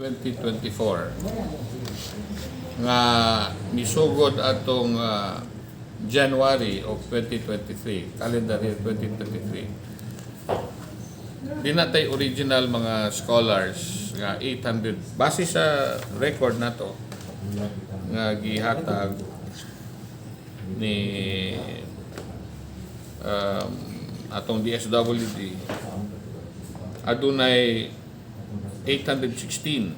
2024 nga misugod atong January of 2023, calendar year 2023. Di natay original mga scholars nga 800 base sa record nato nga gihatag ni atong DSWD adunay 816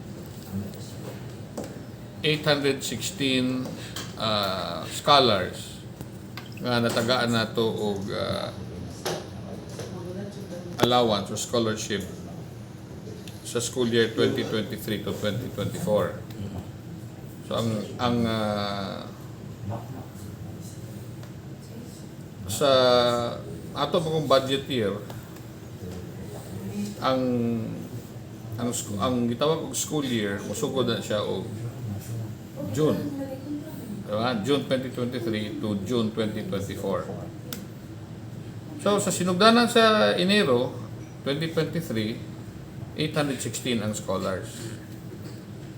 scholars nga natagaan nato og allowance or scholarship sa school year 2023 to 2024. So ang sa ato pong budget year ang gitawag og school year musugod na siya og June. Diba? June 2023 to June 2024. So sa sinugdanan sa Enero 2023, 816 ang scholars.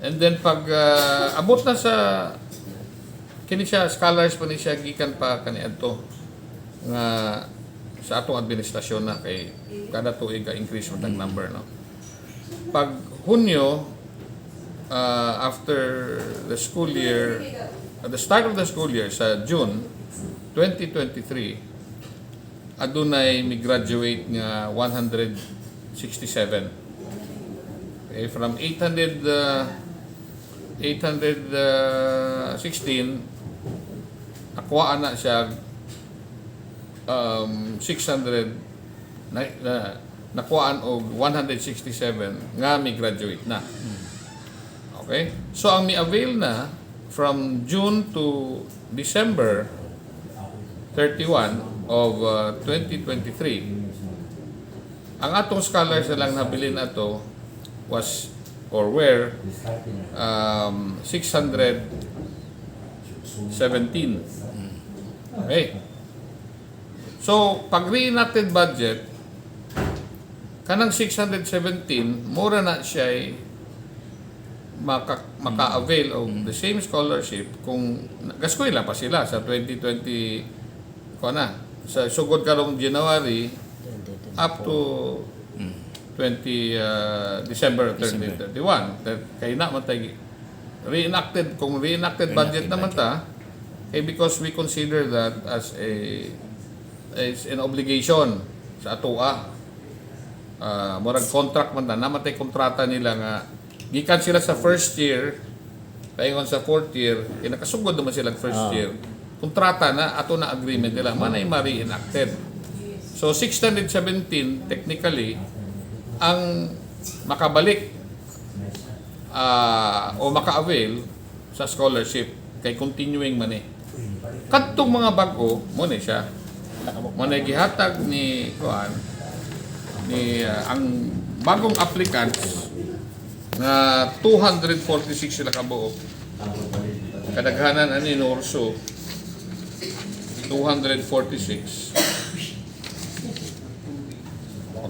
And then pag abot na sa kini siya scholars pa ni siya gikan pa kaniadto nga sa atong administrasyon na kay kada tuig ka-increase mo tang number, no? Pag Hunyo, after the school year, at the start of the school year, sa June 2023, adunay mi-graduate nga 167. Okay, from 816, nakuha na siya 600 nakuhaan og 167 nga may graduate na. Okay? So ang mi-avail na from June to December 31 of 2023, ang atong scholars na lang nabilin ato was or were 617. Okay? So pag re-enacted budget kanang 617, mura na siya ay maka-avail of the same scholarship kung gaskoy lang pa sila sa 2020 ko na. Sa sugod karong January up to 20 December 2031. Kaya na matay re-enacted, kung re-enacted budget naman ta, because we consider that as an obligation sa atoa. Murag contract man na namatay kontrata nila nga gikan sila sa first year paingon sa fourth year nakasugod naman sila first year kontrata na ato na agreement nila manay ma-re-enacted. So 617 technically ang makabalik o maka-avail sa scholarship kay continuing man kadtong mga bag-o mo ni siya mo na gihatag ni kuan ni ang bagong applicants na 246 sila kabuok. Kadaghanan ani Norso 246.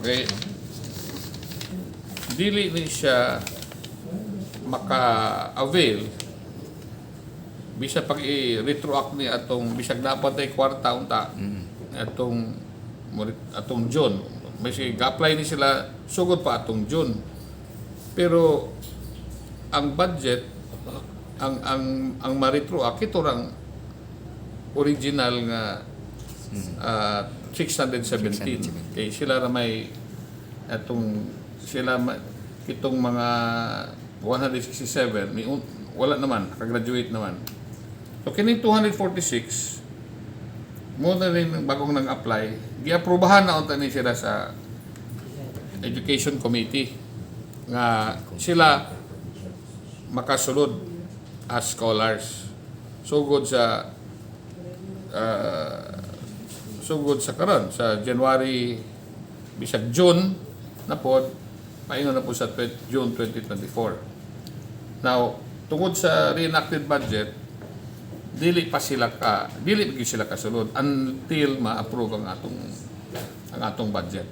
Okay. Dili ni siya maka-avail bisa pag i-retroact ni atong bisag dapat ay kwarta unta atong June. May ga-apply ni sila sugod pa atong June. Pero ang budget ang ma-retroact ito rang original nga 617. Kay sila ra may atong itong mga 167 wala naman, naka-graduate naman. So kining 246 mo na rin bagong nang-apply, gi-aprobahan na unta ni sila sa Education Committee nga sila makasulod as scholars. Sugod sa karon sa January bisag June na pod paingon na po sa June 2024. Now, tungod sa re-enacted budget, dili sila kasulod until ma-approve ang atong budget.